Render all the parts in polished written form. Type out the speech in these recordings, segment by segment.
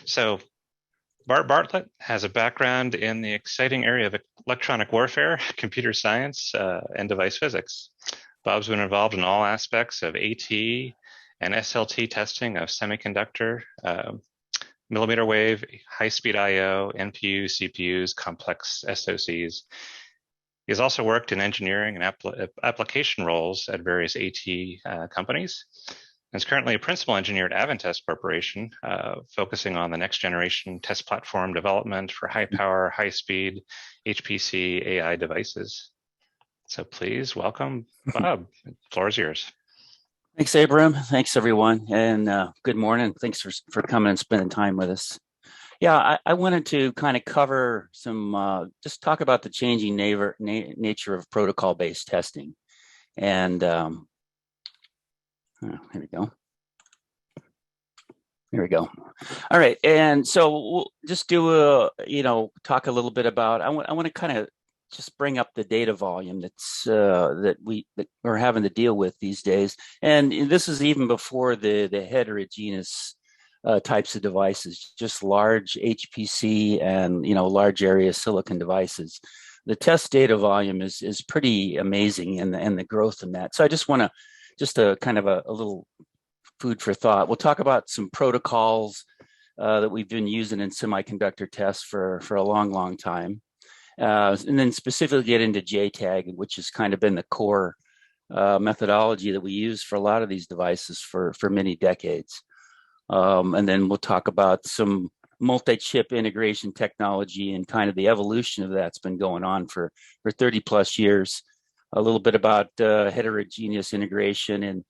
So Bartlett has a background in the exciting area of electronic warfare, computer science, and device physics. Bob's been involved in all aspects of AT and SLT testing of semiconductor, millimeter wave, high-speed I/O, NPUs, CPUs, complex SoCs. He has also worked in engineering and application roles at various AT companies, and is currently a principal engineer at Advantest Corporation, focusing on the next generation test platform development for high power, high speed HPC AI devices. So please welcome Bob. The floor is yours. Thanks, Abram. Thanks, everyone. And good morning. Thanks for coming and spending time with us. Yeah, I wanted to kind of cover some, just talk about the changing nature of protocol-based testing. And here we go. Here we go. All right. And so we'll just do talk a little bit about, I want to kind of just bring up the data volume that we're having to deal with these days. And this is even before the heterogeneous types of devices, just large HPC and, large area silicon devices. The test data volume is pretty amazing and the growth in that. So I just want to, just a kind of a little food for thought. We'll talk about some protocols that we've been using in semiconductor tests for a long time. And then specifically get into JTAG, which has kind of been the core methodology that we use for a lot of these devices for many decades. And then we'll talk about some multi-chip integration technology and kind of the evolution of that's been going on for 30 plus years. A little bit about heterogeneous integration and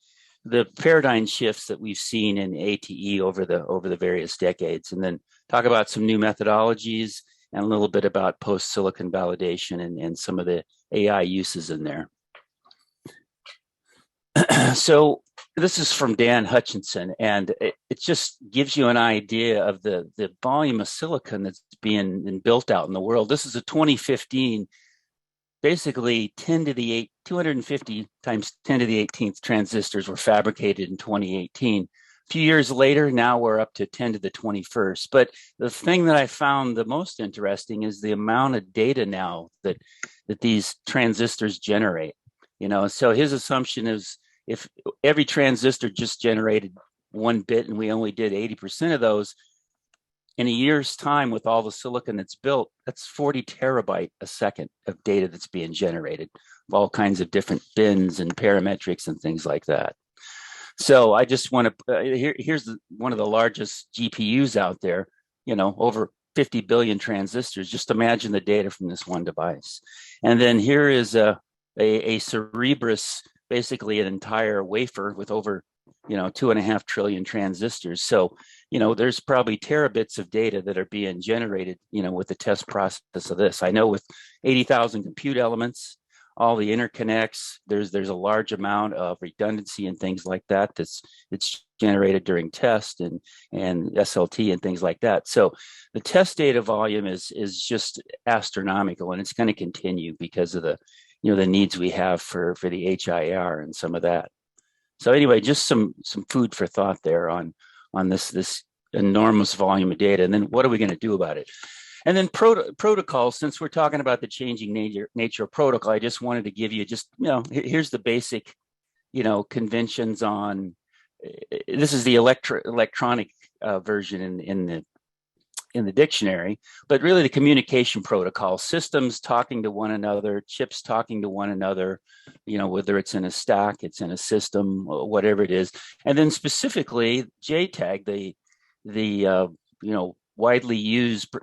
the paradigm shifts that we've seen in ATE over the various decades, and then talk about some new methodologies and a little bit about post-silicon validation and some of the AI uses in there. So this is from Dan Hutchinson, and it just gives you an idea of the volume of silicon that's being built out in the world. This is a 2015, basically 250 times 10 to the 18th transistors were fabricated in 2018. A few years later, now we're up to 10 to the 21st. But the thing that I found the most interesting is the amount of data now that these transistors generate. So his assumption is if every transistor just generated 1 bit and we only did 80% of those, in a year's time with all the silicon that's built, that's 40 terabyte a second of data that's being generated of all kinds of different bins and parametrics and things like that. So I just want to, here's one of the largest GPUs out there, over 50 billion transistors. Just imagine the data from this one device. And then here is a Cerebrus, basically an entire wafer with over, 2.5 trillion transistors. So, there's probably terabits of data that are being generated, with the test process of this. I know with 80,000 compute elements, all the interconnects, there's a large amount of redundancy and things like that it's generated during test and SLT and things like that. So the test data volume is just astronomical, and it's going to continue because of the the needs we have for the HIR and some of that. So anyway, just some food for thought there on this enormous volume of data, and then what are we going to do about it? And then protocols, since we're talking about the changing nature of protocol, I just wanted to give you just, here's the basic, conventions on, this is the electronic version in the dictionary, but really the communication protocol, systems talking to one another, chips talking to one another, whether it's in a stack, it's in a system, whatever it is. And then specifically JTAG, the widely used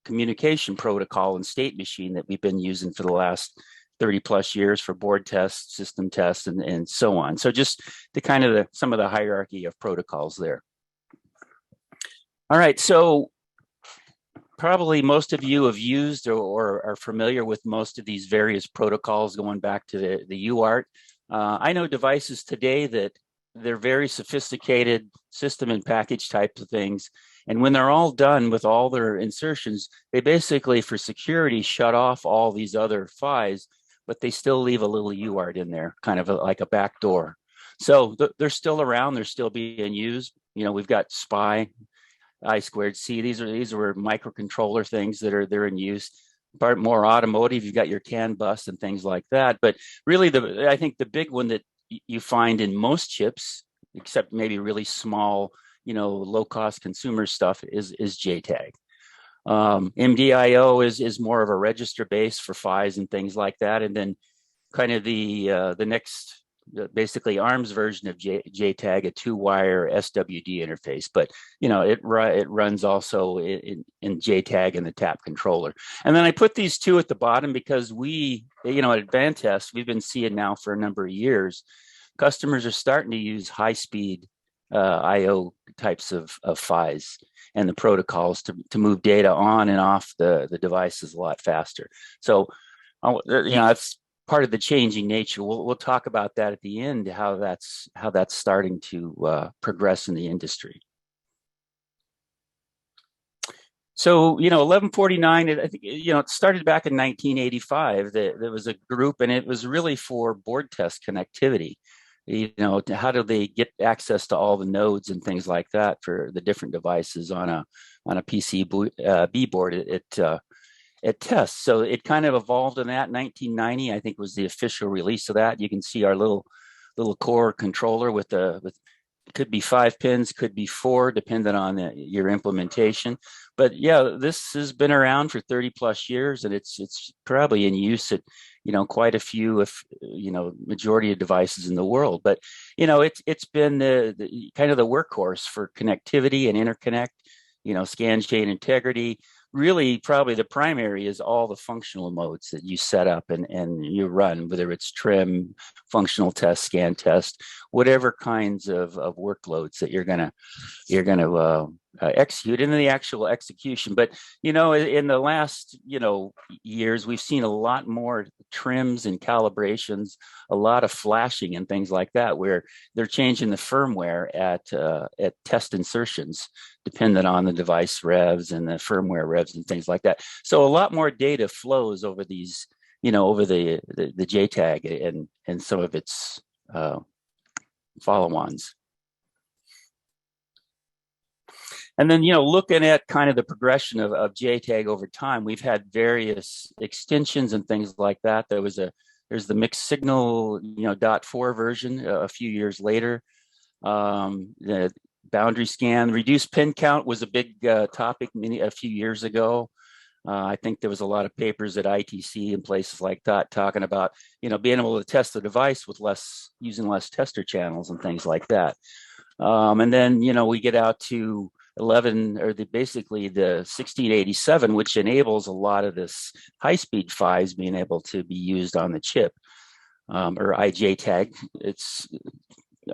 communication protocol and state machine that we've been using for the last 30 plus years for board tests, system tests, and so on. So just the kind of some of the hierarchy of protocols there. All right, so probably most of you have used or are familiar with most of these various protocols going back to the UART. I know devices today that they're very sophisticated system and package types of things. And when they're all done with all their insertions, they basically, for security, shut off all these other PHYs, but they still leave a little UART in there, kind of like a back door. So they're still around, they're still being used. We've got SPI, I2C. These were microcontroller things they're in use. Part more automotive, you've got your CAN bus and things like that. But really, I think the big one that you find in most chips, except maybe really small, low cost consumer stuff, is JTAG. MDIO is more of a register base for PHYs and things like that, and then kind of the next, basically ARM's version of JTAG, a 2-wire SWD interface, but it runs also in JTAG and the tap controller. And then I put these two at the bottom because we, at Advantest, we've been seeing now for a number of years, customers are starting to use high-speed IO types of PHYs and the protocols to move data on and off the devices a lot faster. So, that's part of the changing nature. We'll talk about that at the end, how that's starting to progress in the industry. So, 1149, I think, it started back in 1985. There was a group, and it was really for board test connectivity. How do they get access to all the nodes and things like that for the different devices on a PCB board at test. So it kind of evolved in that. 1990, I think, was the official release of that. You can see our little core controller with could be 5 pins, could be 4, depending on your implementation. But yeah, this has been around for 30 plus years, and it's probably in use at quite a few, majority of devices in the world. But it's been the kind of the workhorse for connectivity and interconnect, scan chain integrity. Really, probably the primary is all the functional modes that you set up and you run, whether it's trim, functional test, scan test, whatever kinds of workloads that you're gonna execute in the actual execution. But in the last years, we've seen a lot more trims and calibrations, a lot of flashing and things like that, where they're changing the firmware at test insertions, dependent on the device revs and the firmware revs and things like that. So a lot more data flows over these, over the JTAG and some of its follow-ons. And then, looking at kind of the progression of JTAG over time, we've had various extensions and things like that. There's the mixed signal, .4 version a few years later. The boundary scan, reduced pin count was a big topic a few years ago. I think there was a lot of papers at ITC and places like that talking about, being able to test the device with using less tester channels and things like that. And then, we get out to basically the 1687, which enables a lot of this high-speed PHYs being able to be used on the chip, or IJTAG, it's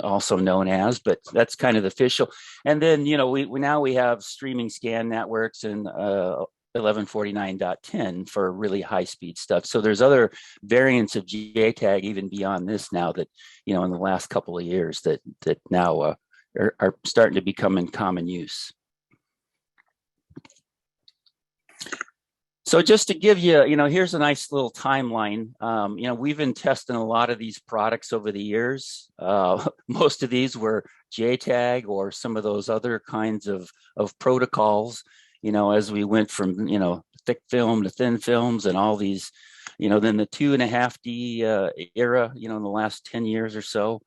also known as, but that's kind of the official. And then, we have streaming scan networks and 1149.10 for really high-speed stuff. So there's other variants of JTAG even beyond this now that, in the last couple of years that now are starting to become in common use. So just to give you, here's a nice little timeline. We've been testing a lot of these products over the years. Most of these were JTAG or some of those other kinds of protocols, as we went from, thick film to thin films and all these, then the 2.5D era, in the last 10 years or so.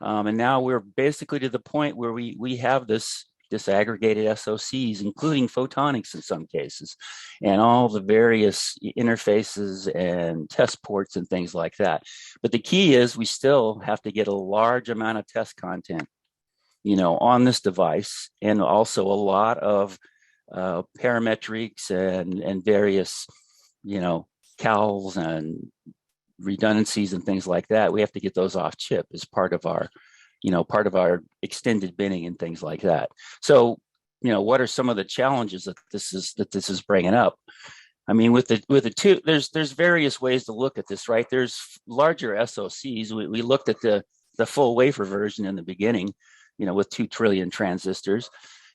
And now we're basically to the point where we have this disaggregated SoCs, including photonics in some cases, and all the various interfaces and test ports and things like that. But the key is we still have to get a large amount of test content, on this device, and also a lot of parametrics and various, cals and redundancies and things like that. We have to get those off chip as part of our extended binning and things like that. So, what are some of the challenges that this is bringing up? I mean, with the two, there's various ways to look at this, right? There's larger SoCs. We looked at the full wafer version in the beginning, with 2 trillion transistors,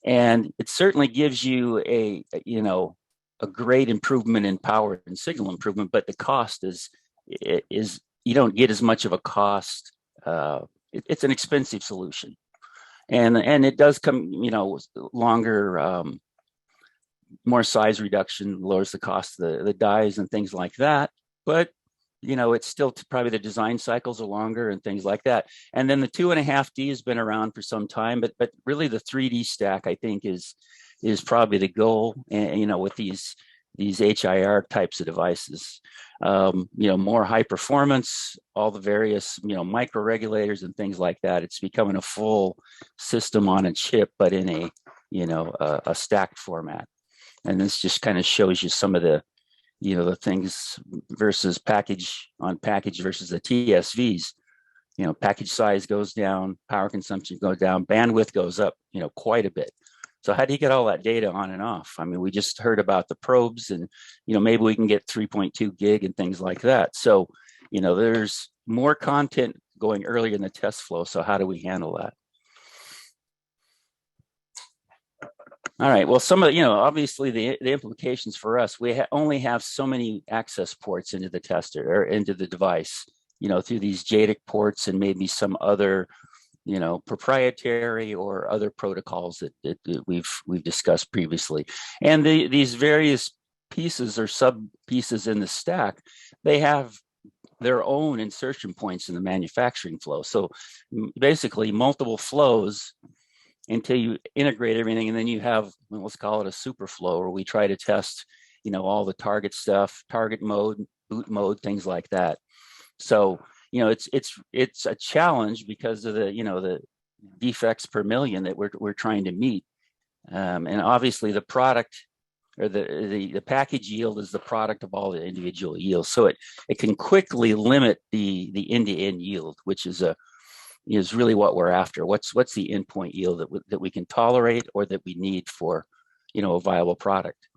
and it certainly gives you a great improvement in power and signal improvement, but the cost is you don't get as much of a cost. It's an expensive solution. And it does come, longer, more size reduction, lowers the cost of the dies and things like that. But it's still probably the design cycles are longer and things like that. And then the 2.5D has been around for some time, but really the 3D stack, I think, is probably the goal. And with these HIR types of devices, more high performance, all the various micro regulators and things like that. It's becoming a full system on a chip, but in a stacked format. And this just kind of shows you some of the things versus package on package versus the TSVs. Package size goes down, power consumption goes down, bandwidth goes up, quite a bit. So how do you get all that data on and off? I mean, we just heard about the probes, and maybe we can get 3.2 gig and things like that. So there's more content going earlier in the test flow. So how do we handle that? All right. Well, some of obviously the implications for us, we only have so many access ports into the tester or into the device, through these JTAG ports and maybe some other, proprietary or other protocols that we've discussed previously. And these various pieces or sub pieces in the stack, they have their own insertion points in the manufacturing flow. So basically multiple flows until you integrate everything, and then you have, let's call it a super flow, where we try to test, all the target stuff, target mode, boot mode, things like that. So, it's a challenge because of the defects per million that we're trying to meet, and obviously the product or the package yield is the product of all the individual yields. So it can quickly limit the end-to-end yield, which is really what we're after. What's the endpoint yield that we can tolerate or that we need for, a viable product?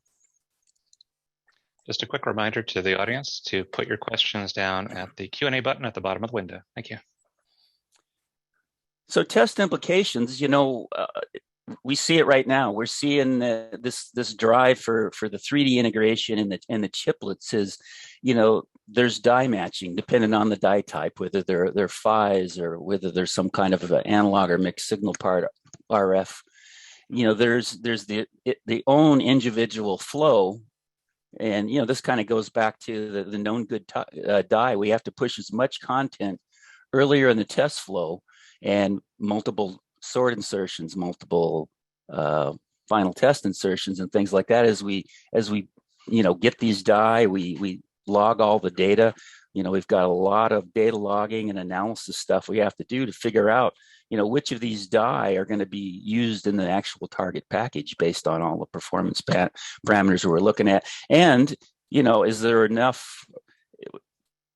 Just a quick reminder to the audience to put your questions down at the Q&A button at the bottom of the window. Thank you. So test implications, we see it right now. We're seeing this drive for the 3D integration and the chiplets is, there's die matching depending on the die type, whether they're PHYs or whether there's some kind of an analog or mixed signal part RF. There's the own individual flow. And, this kind of goes back to the known good die. We have to push as much content earlier in the test flow and multiple sort insertions, multiple final test insertions and things like that. As we get these die, we log all the data. We've got a lot of data logging and analysis stuff we have to do to figure out, which of these die are going to be used in the actual target package based on all the performance parameters we're looking at. And, is there enough,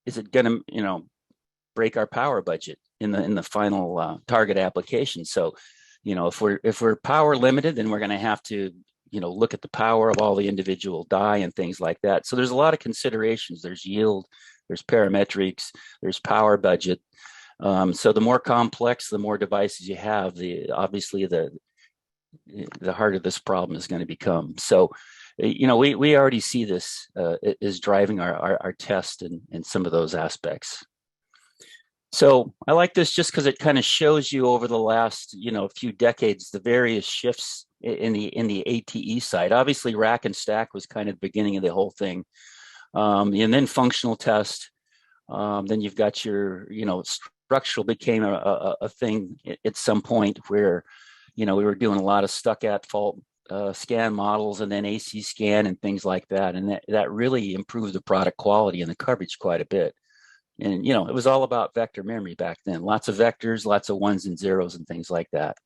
is it going to, break our power budget in the final target application? So, if we're power limited, then we're going to have to, look at the power of all the individual die and things like that. So there's a lot of considerations. There's yield, there's parametrics, there's power budget. So the more complex, the more devices you have, obviously the harder this problem is going to become. So, we already see this is driving our test and some of those aspects. So I like this just because it kind of shows you over the last, few decades, the various shifts in the ATE side. Obviously, rack and stack was kind of the beginning of the whole thing. And then functional test. Then you've got your, structural became a thing at some point where, we were doing a lot of stuck at fault scan models and then AC scan and things like that. And that really improved the product quality and the coverage quite a bit. And, it was all about vector memory back then. Lots of vectors, lots of ones and zeros and things like that.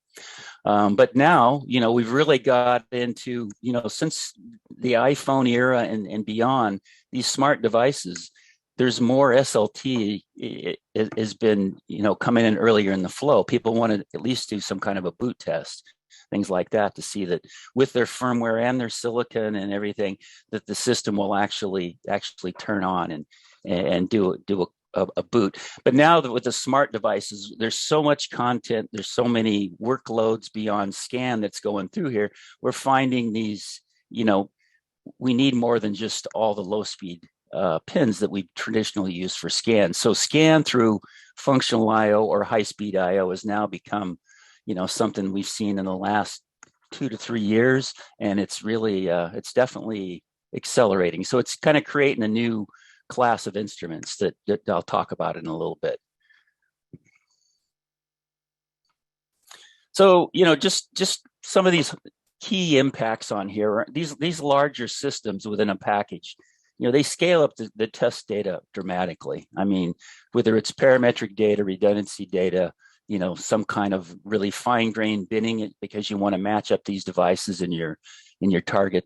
But now, we've really got into, since the iPhone era and beyond, these smart devices, there's more SLT has been, coming in earlier in the flow. People want to at least do some kind of a boot test, things like that, to see that with their firmware and their silicon and everything, that the system will actually turn on and do a boot. But now that with the smart devices, there's so much content, there's so many workloads beyond scan that's going through here. We're finding these, we need more than just all the low speed pins that we traditionally use for scan. So scan through functional IO or high speed IO has now become, something we've seen in the last 2 to 3 years, and it's really it's definitely accelerating. So it's kind of creating a new class of instruments that I'll talk about in a little bit. So just some of these key impacts on here. These larger systems within a package, they scale up the test data dramatically. I mean, whether it's parametric data, redundancy data, some kind of really fine-grained binning because you want to match up these devices in your target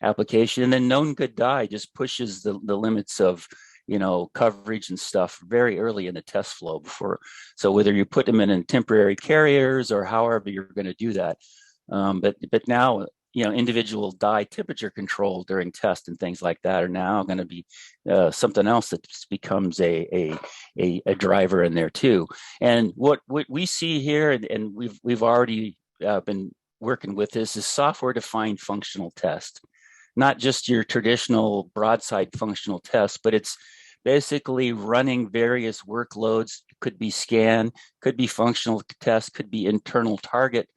application. And then known good die just pushes the limits of coverage and stuff very early in the test flow so whether you put them in temporary carriers or however you're going to do that. But now, individual die temperature control during test and things like that are now going to be something else that becomes a driver in there too. And what we see here, and we've already been working with this, is software-defined functional test. Not just your traditional broadside functional test, but it's basically running various workloads. Could be scan, could be functional test, could be internal target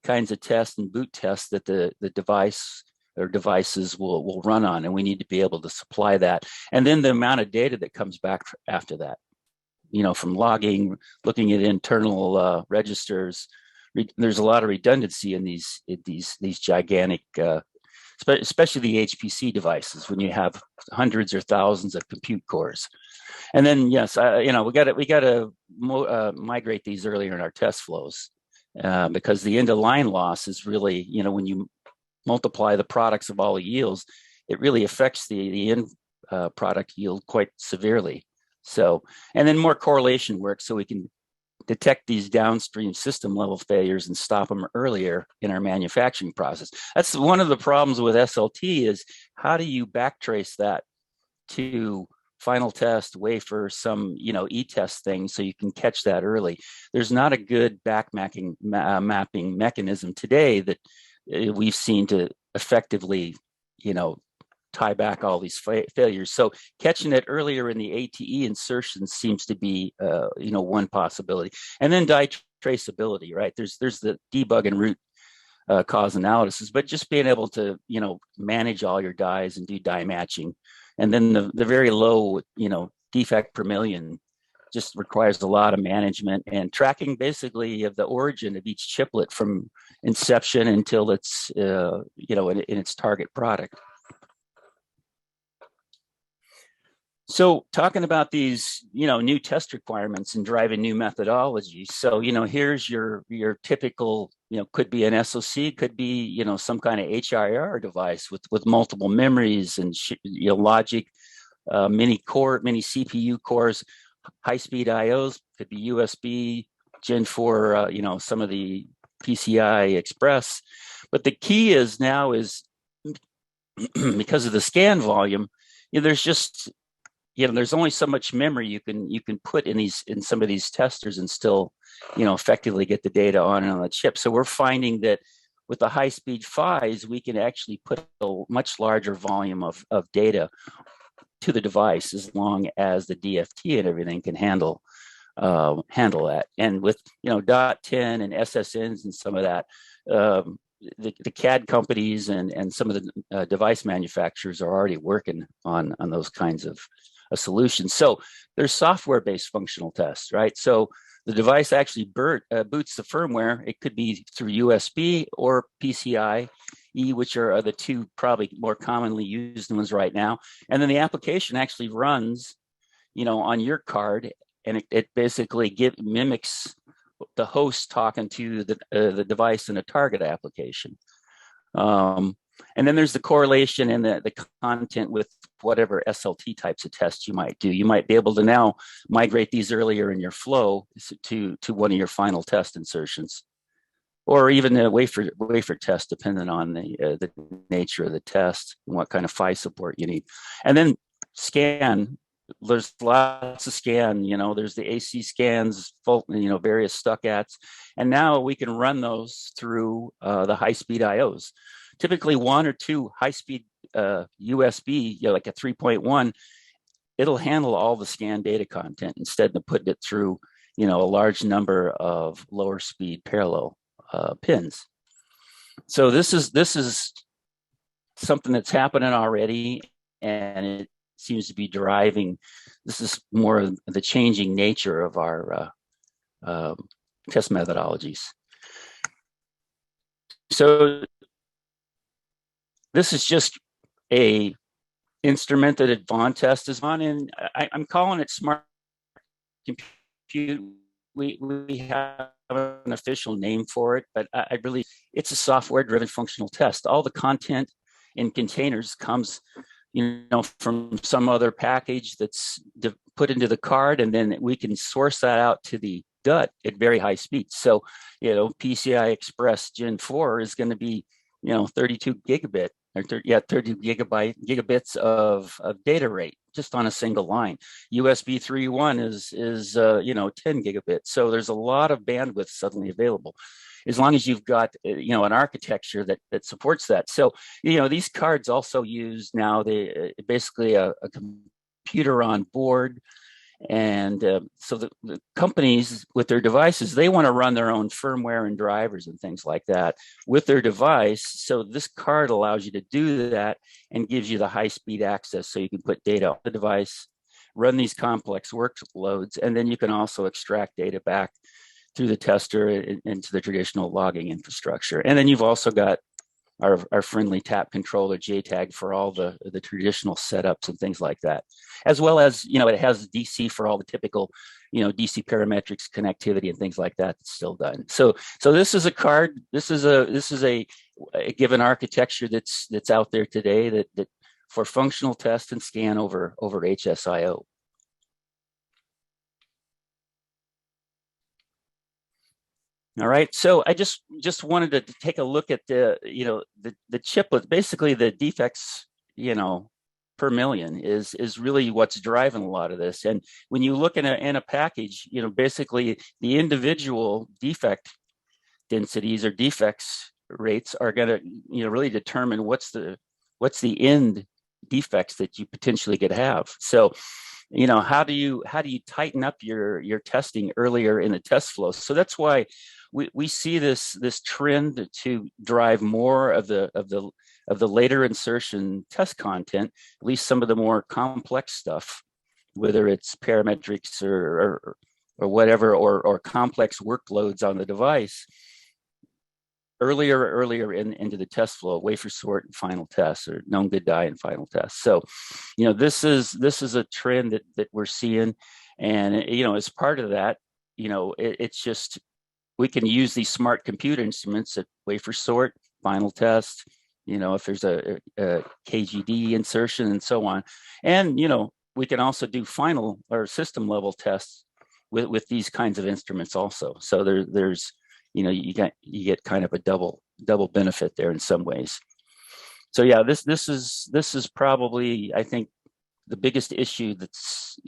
kinds of tests and boot tests that the device or devices will run on, and we need to be able to supply that. And then the amount of data that comes back after that, from logging, looking at internal registers. There's a lot of redundancy in these gigantic, especially the HPC devices when you have hundreds or thousands of compute cores. And then yes, we got to migrate these earlier in our test flows. Because the end of line loss is really, when you multiply the products of all the yields, it really affects the end product yield quite severely. So, and then more correlation work so we can detect these downstream system level failures and stop them earlier in our manufacturing process. That's one of the problems with SLT is how do you backtrace that to final test, wafer, some e-test thing so you can catch that early. There's not a good mapping mechanism today that we've seen to effectively tie back all these failures. So catching it earlier in the ATE insertion seems to be one possibility. And then die traceability, right? There's the debug and root cause analysis, but just being able to manage all your dies and do die matching. And then the very low, defect per million just requires a lot of management and tracking basically of the origin of each chiplet from inception until it's, in its target product. So talking about these, new test requirements and driving new methodologies. So, here's your typical, could be an SoC, could be, some kind of HIR device with multiple memories and, logic, many CPU cores, high-speed IOs, could be USB, Gen 4, some of the PCI Express. But the key is now is because of the scan volume, there's just there's only so much memory you can put in some of these testers and still, effectively get the data on the chip. So we're finding that with the high-speed PHYs, we can actually put a much larger volume of data to the device as long as the DFT and everything can handle that. And with .10 and SSNs and some of that, the CAD companies and some of the device manufacturers are already working on those kinds of solutions. So there's software-based functional tests, right? So the device actually boots the firmware. It could be through USB or PCIe, which are the two probably more commonly used ones right now. And then the application actually runs, on your card, and it basically mimics the host talking to the device in a target application. And then there's the correlation and the content with whatever SLT types of tests you might do. You might be able to now migrate these earlier in your flow to one of your final test insertions, or even a wafer test, depending on the nature of the test and what kind of PHY support you need. And then scan. There's lots of scan, there's the AC scans, various stuckats. And now we can run those through the high-speed IOs. Typically 1 or 2 high-speed USB, like a 3.1, it'll handle all the scan data content instead of putting it through, a large number of lower speed parallel pins. So this is something that's happening already, and it seems to be driving. This is more of the changing nature of our test methodologies. So this is just a instrument that Advantest is on, and I'm calling it Smart Compute. We have an official name for it, but it's a software-driven functional test. All the content in containers comes, from some other package that's put into the card, and then we can source that out to the DUT at very high speeds. So, PCI Express Gen 4 is going to be, 32 gigabit or 30 gigabits of data rate just on a single line. USB 3.1 is 10 gigabits. So there's a lot of bandwidth suddenly available, as long as you've got an architecture that supports that. So these cards also use now basically a computer on board. And so the companies with their devices, they want to run their own firmware and drivers and things like that with their device. So this card allows you to do that and gives you the high-speed access, so you can put data on the device, run these complex workloads, and then you can also extract data back through the tester into the traditional logging infrastructure. And then you've also got our friendly tap controller JTAG for all the traditional setups and things like that, as well as it has DC for all the typical DC parametrics, connectivity, and things like that. That's still done. So this is a card. This is a given architecture that's out there today that for functional test and scan over HSIO. All right, so I just wanted to take a look at the chiplets. Basically, the defects per million is really what's driving a lot of this. And when you look in a package, basically the individual defect densities or defects rates are going to really determine what's the end defects that you potentially could have. So how do you tighten up your testing earlier in the test flow? So that's why we see this trend to drive more of the later insertion test content, at least some of the more complex stuff, whether it's parametrics or whatever, or complex workloads on the device, earlier into the test flow, wafer sort and final tests, or known good die and final tests. So, this is a trend that we're seeing, and as part of that, it's just we can use these smart compute instruments at wafer sort, final test, if there's a KGD insertion and so on, and we can also do final or system level tests with these kinds of instruments also. So there's you get kind of a double benefit there in some ways. So yeah, this is probably, I think, the biggest issue. That's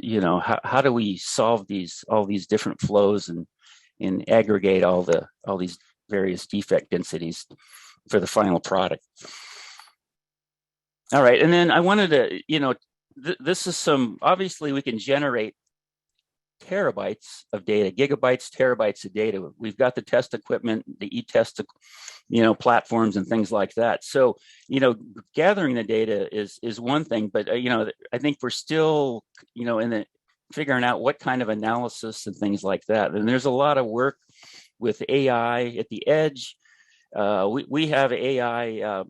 how do we solve all these different flows and aggregate all these various defect densities for the final product. All right, and then I wanted to this is obviously we can generate terabytes of data, gigabytes, terabytes of data. We've got the test equipment, the e-test, platforms and things like that. So, gathering the data is one thing, but I think we're still, in figuring out what kind of analysis and things like that. And there's a lot of work with AI at the edge. We have AI,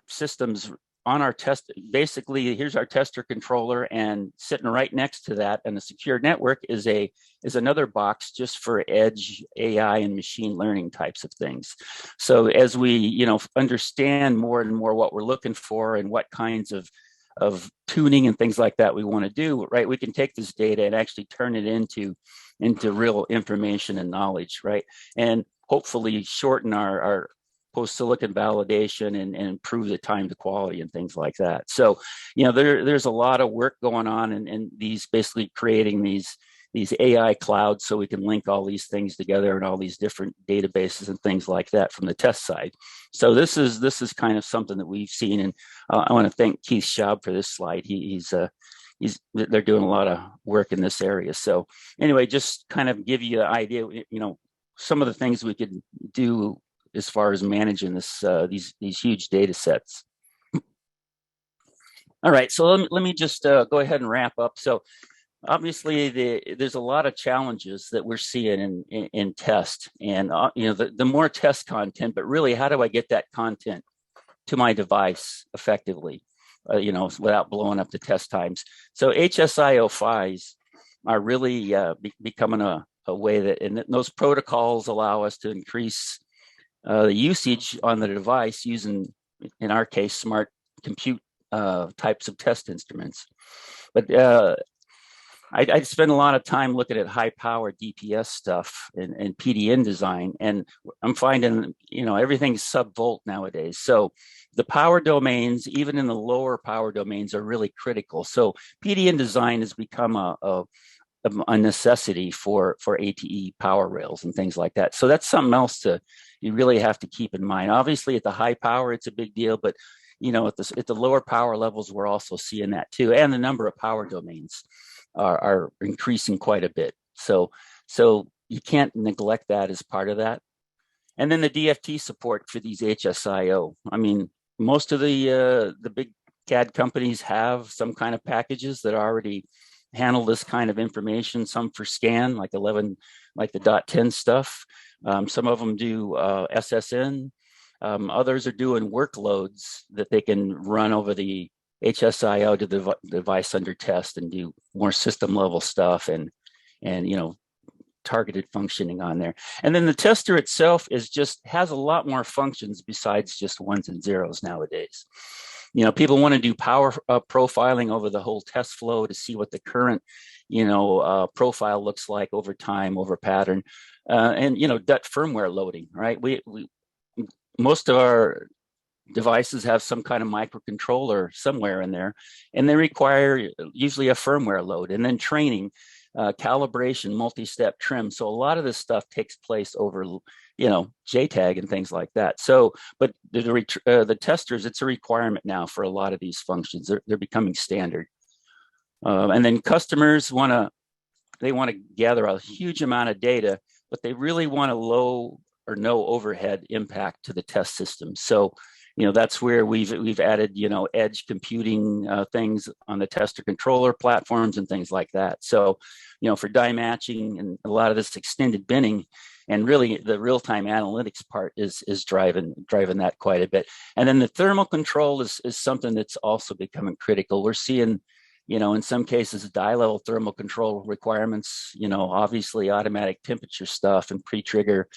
systems on our test. Basically, here's our tester controller, and sitting right next to that in a secure network is another box just for edge AI and machine learning types of things. So as we understand more and more what we're looking for and what kinds of tuning and things like that we want to do, right, we can take this data and actually turn it into real information and knowledge, right, and hopefully shorten our post-silicon validation and improve the time to quality and things like that. So, there's a lot of work going on, and these basically creating these AI clouds so we can link all these things together and all these different databases and things like that from the test side. So this is kind of something that we've seen, and I want to thank Keith Schaub for this slide. He's they're doing a lot of work in this area. So anyway, just kind of give you an idea, some of the things we could do as far as managing these huge data sets. All right, so let me just go ahead and wrap up. So obviously, there's a lot of challenges that we're seeing in test, and the more test content, but really, how do I get that content to my device effectively, without blowing up the test times? So HSIO PHYs are really becoming a way that, and those protocols allow us to increase the usage on the device using, in our case, smart compute types of test instruments. But I spend a lot of time looking at high power DPS stuff and PDN design, and I'm finding, everything's sub-volt nowadays. So the power domains, even in the lower power domains, are really critical. So PDN design has become a necessity for ATE power rails and things like that. So that's something else you really have to keep in mind. Obviously, at the high power, it's a big deal, but at the lower power levels, we're also seeing that too, and the number of power domains are increasing quite a bit. So you can't neglect that as part of that. And then the DFT support for these HSIO. I mean, most of the big CAD companies have some kind of packages that already handle this kind of information. Some for scan, like the .10 stuff. Some of them do SSN. Others are doing workloads that they can run over the HSIO to the device under test and do more system level stuff and targeted functioning on there. And then the tester itself has a lot more functions besides just ones and zeros nowadays. People want to do power profiling over the whole test flow to see what the current profile looks like over time, over pattern, and DUT firmware loading, right? We most of our devices have some kind of microcontroller somewhere in there, and they require usually a firmware load and then training, calibration, multi-step trim. So a lot of this stuff takes place over, JTAG and things like that. So, but the testers, it's a requirement now for a lot of these functions. They're becoming standard. And then customers want to gather a huge amount of data, but they really want a low or no overhead impact to the test system. So, that's where we've added, edge computing things on the tester controller platforms and things like that. So, for die matching and a lot of this extended binning, and really the real-time analytics part is driving that quite a bit. And then the thermal control is something that's also becoming critical. We're seeing, in some cases, die-level thermal control requirements, obviously automatic temperature stuff and pre-trigger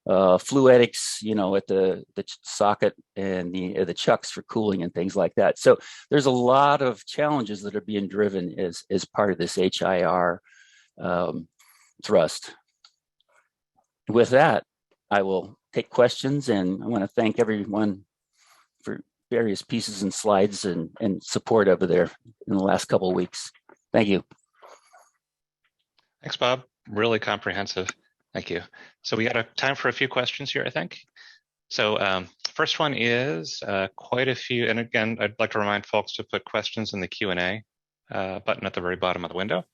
fluidics, at the socket and the chucks for cooling and things like that. So there's a lot of challenges that are being driven as part of this HIR thrust. With that, I will take questions, and I want to thank everyone for various pieces and slides and support over there in the last couple of weeks. Thank you. Thanks, Bob. Really comprehensive. Thank you. So we got time for a few questions here, I think. So first one is quite a few, and again, I'd like to remind folks to put questions in the Q&A button at the very bottom of the window,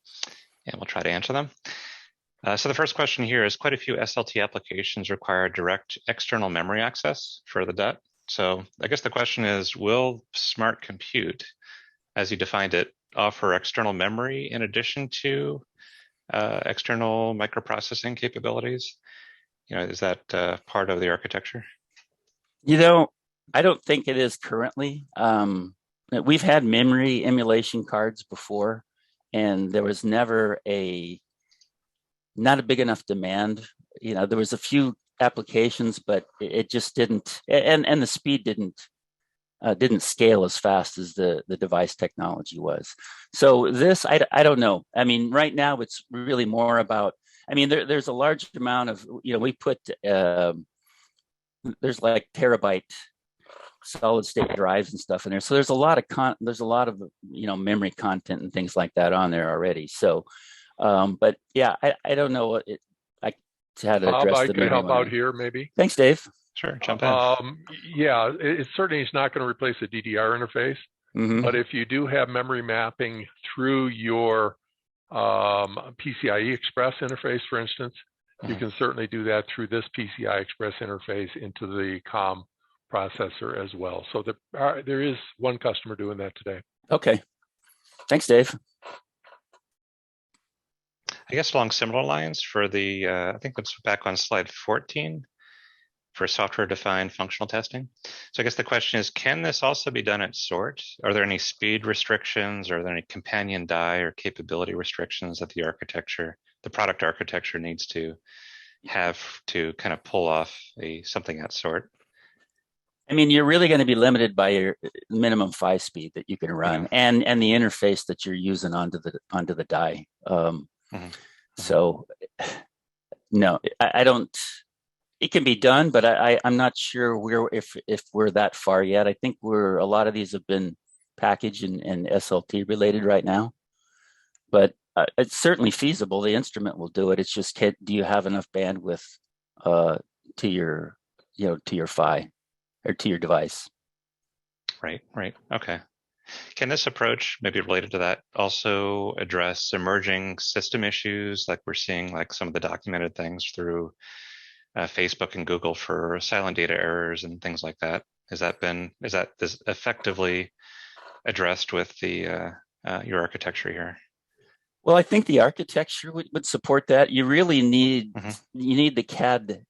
and we'll try to answer them. So the first question here is quite a few SLT applications require direct external memory access for the DUT. So I guess the question is, will smart compute, as you defined it, offer external memory in addition to external microprocessing capabilities? Is that part of the architecture? I don't think it is currently. We've had memory emulation cards before, and there was never not a big enough demand. There was a few applications, but it just didn't, and the speed didn't scale as fast as the device technology was. So this, I don't know. I mean, right now it's really more about, there's a large amount of, we put, there's like terabyte solid state drives and stuff in there. So there's a lot of memory content and things like that on there already. So, but yeah, I don't know how to address I can help out here, maybe. Thanks, Dave. Sure, jump in. Yeah, it certainly is not going to replace the DDR interface. But if you do have memory mapping through your PCIe Express interface, for instance, you can certainly do that through this PCI Express interface into the COM processor as well. So there is one customer doing that today. Okay. Thanks, Dave. I guess along similar lines for the, I think it's back on slide 14 for software-defined functional testing. So I guess the question is, can this also be done at sort? Are there any speed restrictions? Are there any companion die or capability restrictions that the product architecture needs to have to kind of pull off something at sort? I mean, you're really going to be limited by your minimum PHY speed that you can run, and the interface that you're using onto the die. So, no, I don't. It can be done, but I'm not sure if we're that far yet. I think a lot of these have been packaged and SLT related right now, but it's certainly feasible. The instrument will do it. It's just, do you have enough bandwidth to your PHY or to your device? Right. Okay. Can this approach, maybe related to that, also address emerging system issues like we're seeing, like some of the documented things through Facebook and Google for silent data errors and things like that? Is that effectively addressed with your architecture here? Well, I think the architecture would support that. You really need the CAD,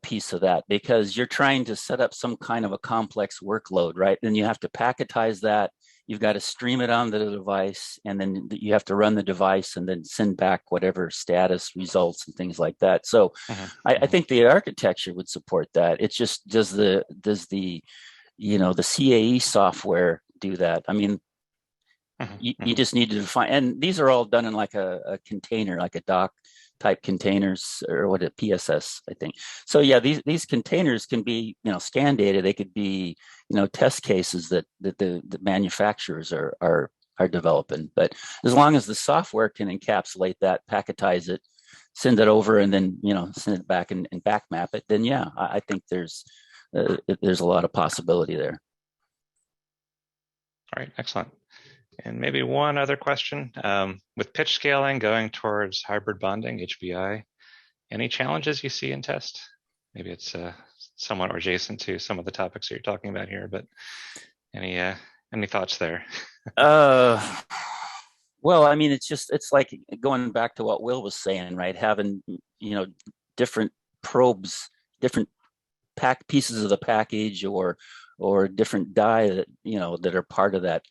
piece of that, because you're trying to set up some kind of a complex workload, right? Then you have to packetize that. You've got to stream it onto the device, and then you have to run the device and then send back whatever status results and things like that. So I think the architecture would support that. It's just, does the CAE software do that? I mean, you just need to define, and these are all done in like a container, like a doc type containers, or what a PSS, I think. So yeah, these containers can be, scan data. They could be, test cases that the manufacturers are developing. But as long as the software can encapsulate that, packetize it, send it over, and then send it back and back map it, then yeah, I think there's a lot of possibility there. All right, excellent. And maybe one other question. With pitch scaling going towards hybrid bonding, HBI, any challenges you see in test? Maybe it's somewhat adjacent to some of the topics that you're talking about here, but any thoughts there? Well, I mean, it's like going back to what Will was saying, right? Having, different probes, different pieces of the package, or different die that, that are part of that,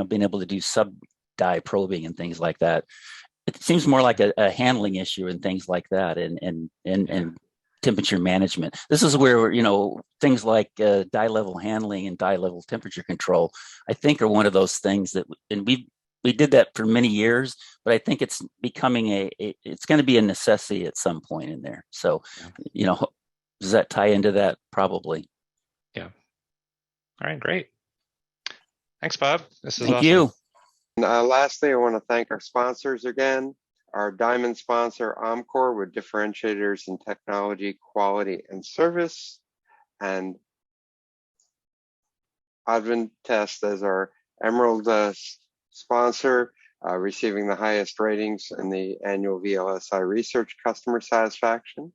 being able to do sub die probing and things like that. It seems more like a handling issue and things like that, and temperature management. This is where, things like die level handling and die level temperature control, I think, are one of those things that, and we did that for many years, but I think it's becoming it's going to be a necessity at some point in there. So, does that tie into that? Probably. Yeah. All right, great. Thanks, Bob. This is Thank awesome. you. And lastly, I want to thank our sponsors again. Our diamond sponsor, Omcor, with differentiators in technology, quality, and service. And Advantest as our emerald sponsor, receiving the highest ratings in the annual VLSI research customer satisfaction.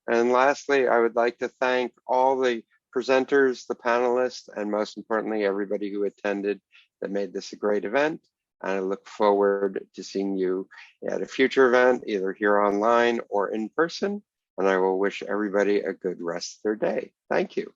And lastly, I would like to thank all the presenters, the panelists, and most importantly, everybody who attended that made this a great event. And I look forward to seeing you at a future event, either here online or in person. And I will wish everybody a good rest of their day. Thank you.